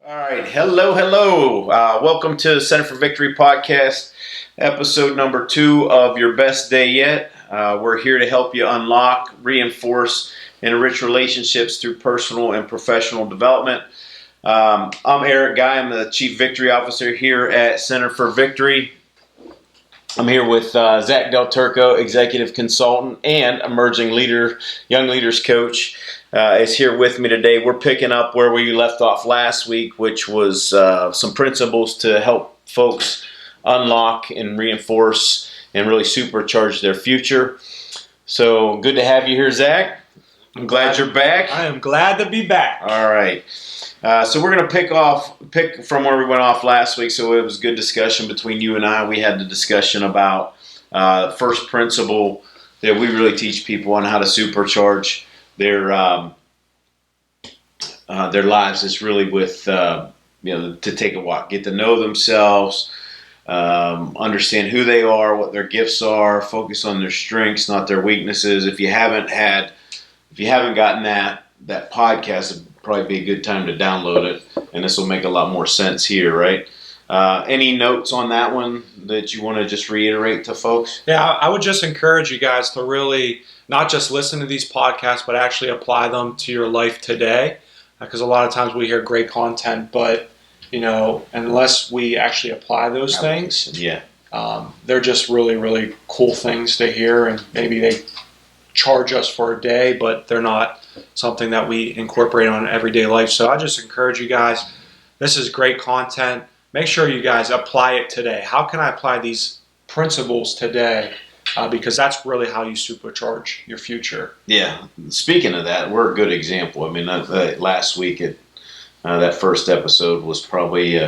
All right. Hello. Welcome to Center for Victory podcast, episode number 2 of Your Best Day Yet. We're here to help you unlock, reinforce, and enrich relationships through personal and professional development. I'm Eric Guy. I'm the Chief Victory Officer here at Center for Victory. I'm here with Zack Del Turco, Executive Consultant and Emerging Leader, Young Leaders Coach, is here with me today. We're picking up where we left off last week, which was some principles to help folks unlock and reinforce and really supercharge their future. So good to have you here, Zack. I'm glad you're back. I am glad to be back. All right. So we're going to pick from where we went off last week. So it was a good discussion between you and I. We had the discussion about first principle that we really teach people on how to supercharge their lives is really with to take a walk, get to know themselves, understand who they are, what their gifts are, focus on their strengths, not their weaknesses. If you haven't gotten that podcast, it'd probably be a good time to download it, and this will make a lot more sense here, right? Any notes on that one that you want to just reiterate to folks? Yeah, I would just encourage you guys to really not just listen to these podcasts, but actually apply them to your life today. Because a lot of times we hear great content, but unless we actually apply those things, they're just really, really cool things to hear, and maybe they charge us for a day, but they're not something that we incorporate on everyday life. So I just encourage you guys, this is great content. Make sure you guys apply it today. How can I apply these principles today? Because that's really how you supercharge your future. Yeah. Speaking of that, we're a good example. I mean, last week, that first episode was probably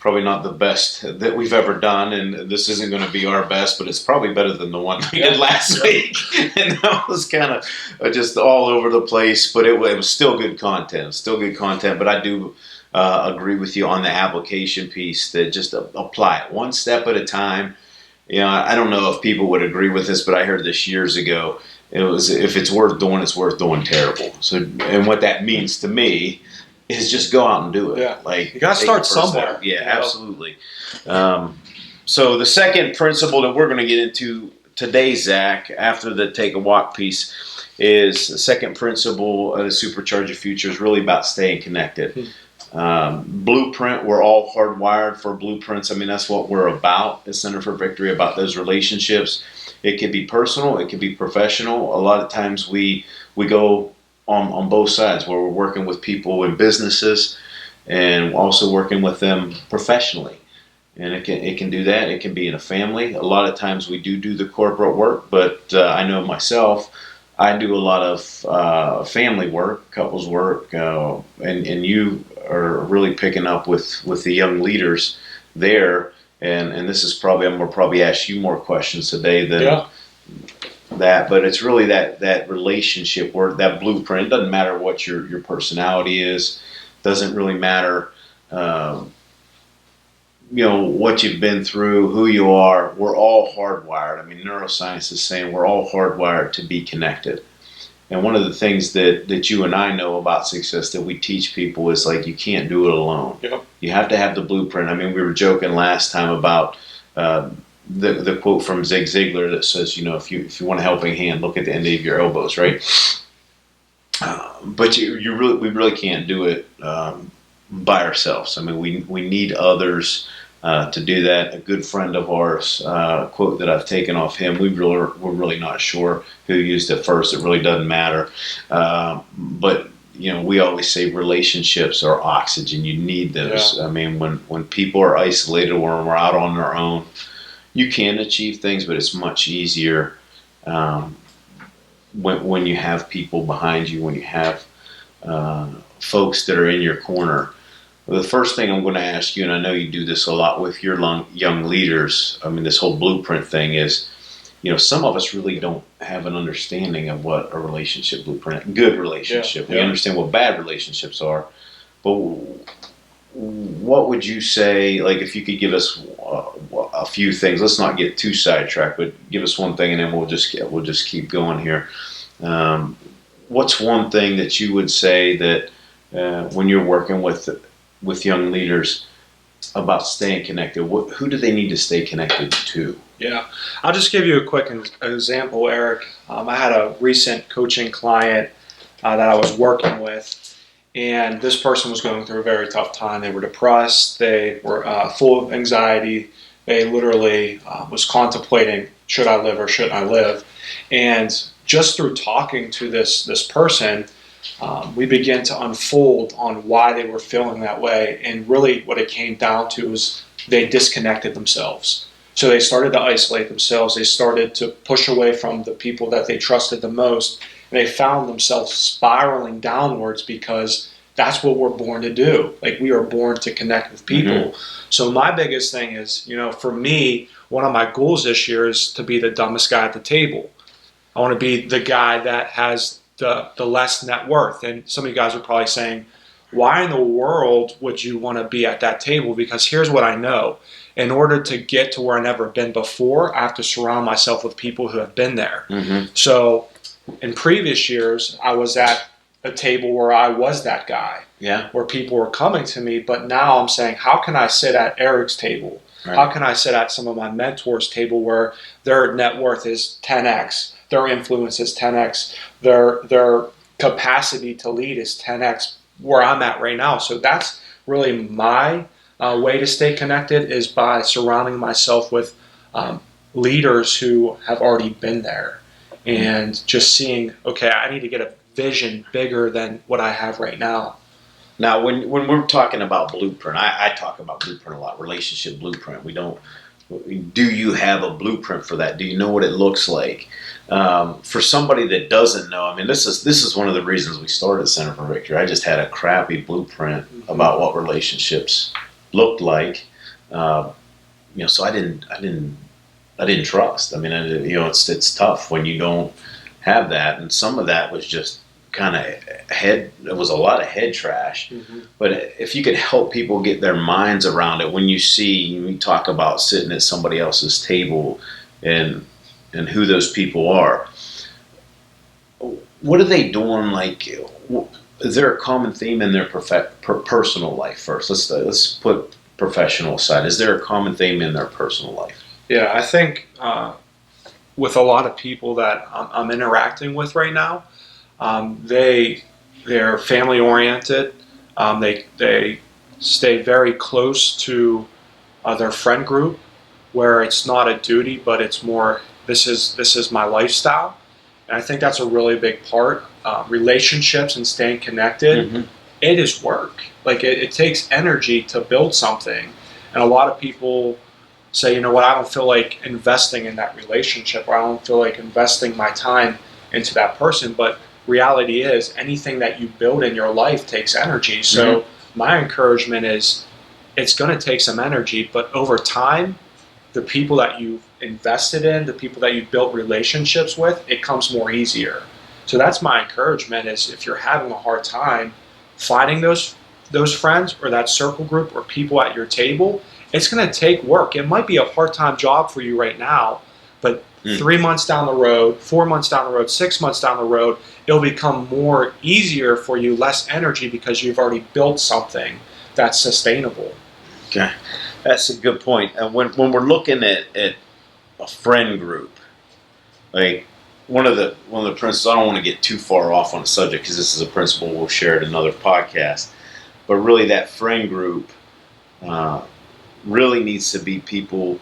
not the best that we've ever done, and this isn't going to be our best, but it's probably better than the one we did last week. And that was kind of just all over the place, but it was still good content. But I do agree with you on the application piece, that just apply it one step at a time. I don't know if people would agree with this, but I heard this years ago. It was, if it's worth doing, it's worth doing terrible. So, and what that means to me is just go out and do it. Yeah. Like, you got to start somewhere. Yeah, absolutely. So the second principle that we're going to get into today, Zach, after the take a walk piece, is the second principle of the supercharge your future is really about staying connected. Blueprint, we're all hardwired for blueprints. I mean, that's what we're about at Center for Victory, about those relationships. It could be personal, it could be professional. A lot of times we go on both sides, where we're working with people in businesses and also working with them professionally. And it can do that. It can be in a family. A lot of times we do the corporate work, but I know myself, I do a lot of family work, couples work, and you are really picking up with the young leaders there. And this is probably, I'm going to probably ask you more questions today than that, but it's really that relationship work, that blueprint. It doesn't matter what your personality is, doesn't really matter what you've been through, who you are. We're all hardwired. I mean, neuroscience is saying we're all hardwired to be connected. And one of the things that you and I know about success that we teach people is, like, you can't do it alone. Yep. You have to have the blueprint. I mean, we were joking last time about the quote from Zig Ziglar that says, if you want a helping hand, look at the end of your elbows, right? But we really can't do it by ourselves. I mean, we need others to do that. A good friend of ours, quote that I've taken off him, we're really not sure who used it first. It really doesn't matter. But we always say relationships are oxygen. You need those. Yeah. I mean, when people are isolated, when we're out on their own, you can achieve things, but it's much easier when you have people behind you, when you have folks that are in your corner. The first thing I'm going to ask you, and I know you do this a lot with your young leaders, I mean, this whole blueprint thing is, some of us really don't have an understanding of what a relationship blueprint, good relationship. Yeah. We understand what bad relationships are, but what would you say, like, if you could give us a few things? Let's not get too sidetracked, but give us one thing, and then we'll just keep going here. What's one thing that you would say that when you're working with with young leaders about staying connected? Who do they need to stay connected to? Yeah, I'll just give you a quick example, Eric. I had a recent coaching client that I was working with, and this person was going through a very tough time. They were depressed. They were full of anxiety. They literally was contemplating, should I live or shouldn't I live? And just through talking to this person, we began to unfold on why they were feeling that way. And really what it came down to was they disconnected themselves. So they started to isolate themselves. They started to push away from the people that they trusted the most. And they found themselves spiraling downwards because that's what we're born to do. Like, we are born to connect with people. Mm-hmm. So my biggest thing is, for me, one of my goals this year is to be the dumbest guy at the table. I want to be the guy that has the less net worth. And some of you guys are probably saying, why in the world would you want to be at that table? Because here's what I know. In order to get to where I've never been before, I have to surround myself with people who have been there. Mm-hmm. So in previous years, I was at a table where I was that guy, where people were coming to me. But now I'm saying, how can I sit at Eric's table? Right. How can I sit at some of my mentors' table where their net worth is 10x, their influence is 10x, their capacity to lead is 10x where I'm at right now. So that's really my way to stay connected, is by surrounding myself with leaders who have already been there, and just seeing, okay, I need to get a vision bigger than what I have right now. Now, when we're talking about blueprint, I talk about blueprint a lot, relationship blueprint. Do you have a blueprint for that? Do you know what it looks like? For somebody that doesn't know, I mean, this is one of the reasons we started Center for Victory. I just had a crappy blueprint about what relationships looked like. So I didn't trust. I mean, it's tough when you don't have that, and some of that was just kind of it was a lot of head trash. Mm-hmm. But if you could help people get their minds around it, when you talk about sitting at somebody else's table and who those people are, what are they doing? Like, is there a common theme in their personal life first? Let's put professional aside. Is there a common theme in their personal life? Yeah, I think with a lot of people that I'm interacting with right now, they're family oriented. They stay very close to their friend group, where it's not a duty, but it's more, this is my lifestyle. And I think that's a really big part. Relationships and staying connected, mm-hmm. It is work. Like, it takes energy to build something. And a lot of people say, I don't feel like investing in that relationship, or I don't feel like investing my time into that person. But reality is, anything that you build in your life takes energy. So mm-hmm. my encouragement is, it's going to take some energy, but over time, the people that you've invested in, the people that you've built relationships with, it comes more easier. So that's my encouragement, is if you're having a hard time finding those friends or that circle group or people at your table, it's going to take work. It might be a part-time job for you right now, but 3 months down the road, 4 months down the road, 6 months down the road, it'll become more easier for you, less energy, because you've already built something that's sustainable. Okay, that's a good point. And when we're looking at a friend group, like one of the principles, I don't want to get too far off on the subject because this is a principle we'll share at another podcast, but really that friend group really needs to be people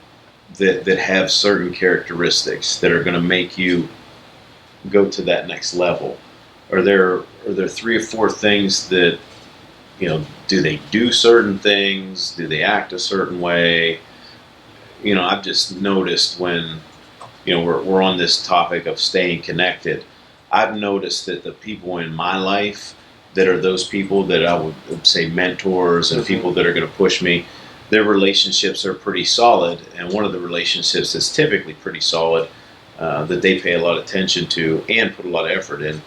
that have certain characteristics that are going to make you go to that next level. Are there 3 or 4 things that, do they do certain things? Do they act a certain way? I've just noticed when, we're on this topic of staying connected, I've noticed that the people in my life that are those people that I would say mentors and mm-hmm. people that are going to push me, their relationships are pretty solid. And one of the relationships that's typically pretty solid, that they pay a lot of attention to and put a lot of effort in,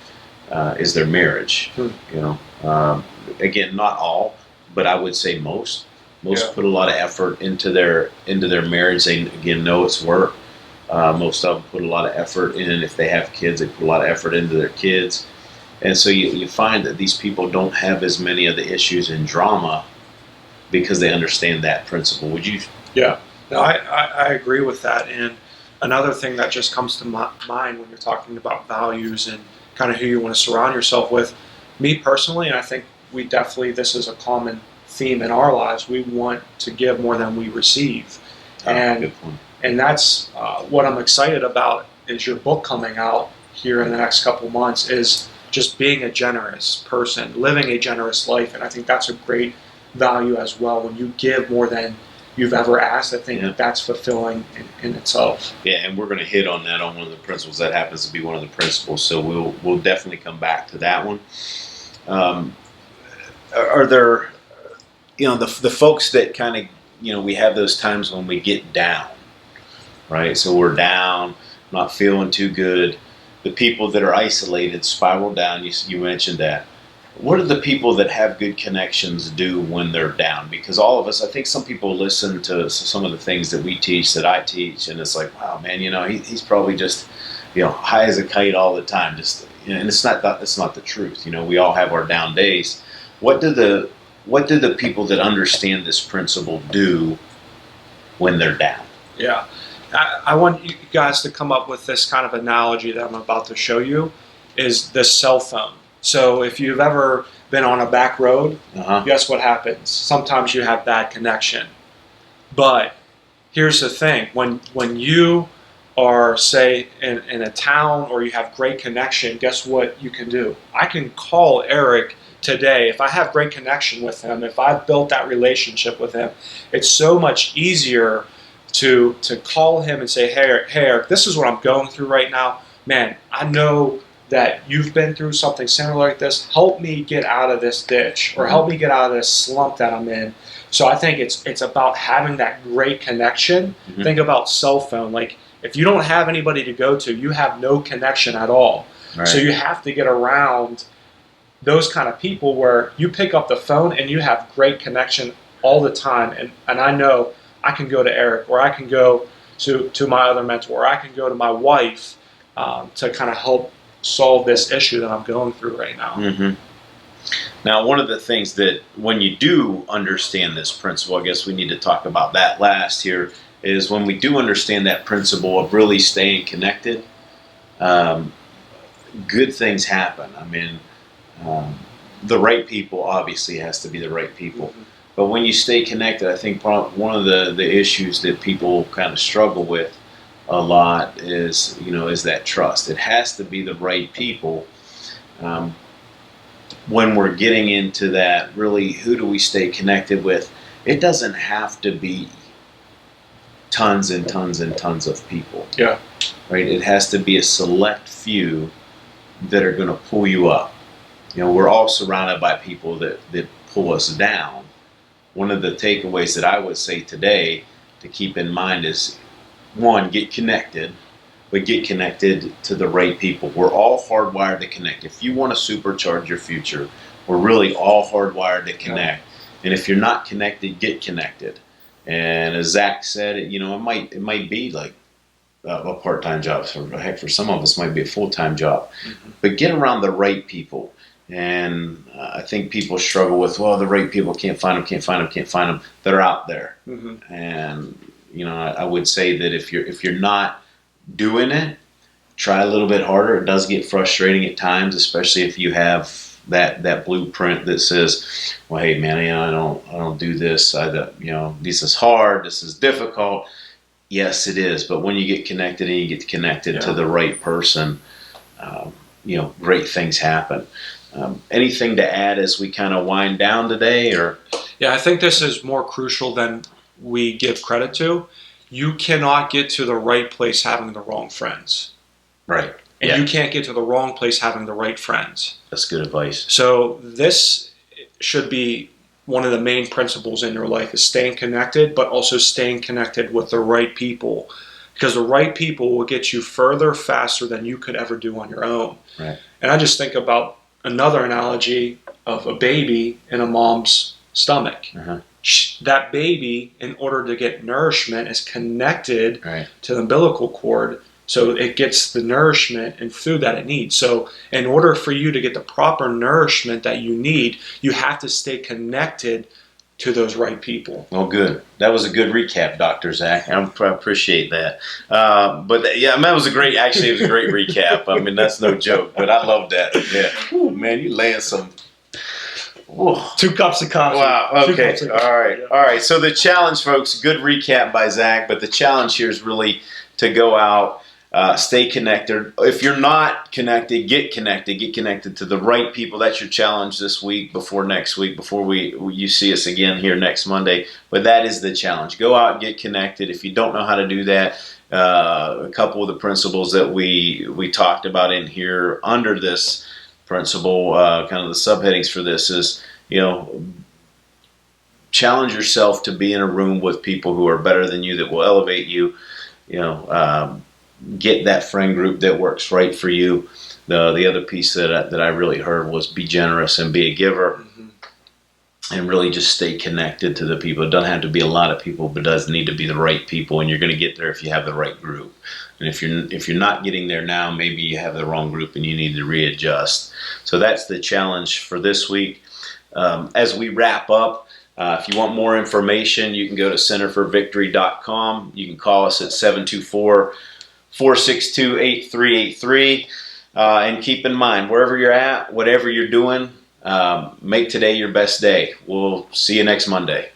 is their marriage. Mm-hmm. Again, not all, but I would say most put a lot of effort into their marriage. They, again, know it's work. Most of them put a lot of effort in. If they have kids, they put a lot of effort into their kids. And so you find that these people don't have as many of the issues and drama because they understand that principle. Would you? Yeah, no, I agree with that. And another thing that just comes to mind when you're talking about values and kind of who you want to surround yourself with, me personally, and I think we definitely, this is a common theme in our lives, we want to give more than we receive. And that's what I'm excited about is your book coming out here in the next couple months, is just being a generous person, living a generous life. And I think that's a great value as well. When you give more than you've ever asked, I think that's fulfilling in itself. Yeah, and we're going to hit on that on one of the principles. That happens to be one of the principles, so we'll definitely come back to that one. Are there, the folks that kind of, we have those times when we get down, right? So we're down, not feeling too good. The people that are isolated spiral down. You mentioned that. What do the people that have good connections do when they're down? Because all of us, I think some people listen to some of the things that we teach, that I teach, and it's like, wow, man, he's probably just, high as a kite all the time. Just, and it's not the truth. We all have our down days. What do the people that understand this principle do when they're down? Yeah. I want you guys to come up with this kind of analogy that I'm about to show you, is the cell phone. So if you've ever been on a back road, guess what happens? Sometimes you have bad connection. But here's the thing. When you are, say, in a town or you have great connection, guess what you can do? I can call Eric today. If I have great connection with him, if I've built that relationship with him, it's so much easier to call him and say, hey Eric, this is what I'm going through right now. Man, I know that you've been through something similar like this. Help me get out of this ditch, or help me get out of this slump that I'm in. So I think it's about having that great connection. Think about cell phone. Like, if you don't have anybody to go to, you have no connection at all. Right. So you have to get around those kind of people where you pick up the phone and you have great connection all the time. And I know I can go to Eric, or I can go to my other mentor, or I can go to my wife to kind of help solve this issue that I'm going through right now. Now, one of the things that when you do understand this principle, I guess we need to talk about that last here, is when we do understand that principle of really staying connected, good things happen. I mean, the right people obviously has to be the right people. But when you stay connected, I think one of the issues that people kind of struggle with a lot is that trust. It has to be the right people. When we're getting into that, really, who do we stay connected with? It doesn't have to be tons and tons and tons of people. Yeah. Right? It has to be a select few that are going to pull you up. We're all surrounded by people that pull us down. One of the takeaways that I would say today to keep in mind is, one, get connected, but get connected to the right people. We're all hardwired to connect. If you want to supercharge your future, we're really all hardwired to connect. And if you're not connected, get connected. And as Zack said, it might be like a part-time job. For some of us, it might be a full-time job. But get around the right people. And I think people struggle with, the right people, can't find them. They're out there. And I would say that if you're not doing it, try a little bit harder. It does get frustrating at times, especially if you have that blueprint that says, well, hey man, I don't do this. This is hard. This is difficult. Yes, it is. But when you get connected and you get connected to the right person, great things happen. Anything to add as we kind of wind down today, or? Yeah, I think this is more crucial than we give credit to. You cannot get to the right place having the wrong friends. Right. And you can't get to the wrong place having the right friends. That's good advice. So this should be one of the main principles in your life, is staying connected, but also staying connected with the right people. Because the right people will get you further faster than you could ever do on your own. Right. And I just think about another analogy of a baby in a mom's stomach. That baby, in order to get nourishment, is connected to the umbilical cord, so it gets the nourishment and food that it needs. So in order for you to get the proper nourishment that you need, you have to stay connected to those right people. Oh, good. That was a good recap, Dr. Zack. I appreciate that. But yeah, that was a great, actually, it was a great recap. I mean, that's no joke, but I love that. Yeah. Ooh, man, you laying some. Whoa. 2 cups of coffee. Wow. 2 Okay. cups of coffee. All right. Yeah. All right. So the challenge, folks, good recap by Zack, but the challenge here is really to go out, stay connected. If you're not connected, get connected. Get connected to the right people. That's your challenge this week, before next week, before you see us again here next Monday. But that is the challenge. Go out and get connected. If you don't know how to do that, a couple of the principles that we talked about in here under this principle, kind of the subheadings for this is, challenge yourself to be in a room with people who are better than you, that will elevate you. Get that friend group that works right for you. The other piece that I really heard was be generous and be a giver. Mm-hmm. And really just stay connected to the people. It doesn't have to be a lot of people, but it does need to be the right people, and you're going to get there if you have the right group. And if you're not getting there now, maybe you have the wrong group and you need to readjust. So that's the challenge for this week. As we wrap up, if you want more information, you can go to centerforvictory.com. You can call us at 724-462-8383. And keep in mind, wherever you're at, whatever you're doing, make today your best day. We'll see you next Monday.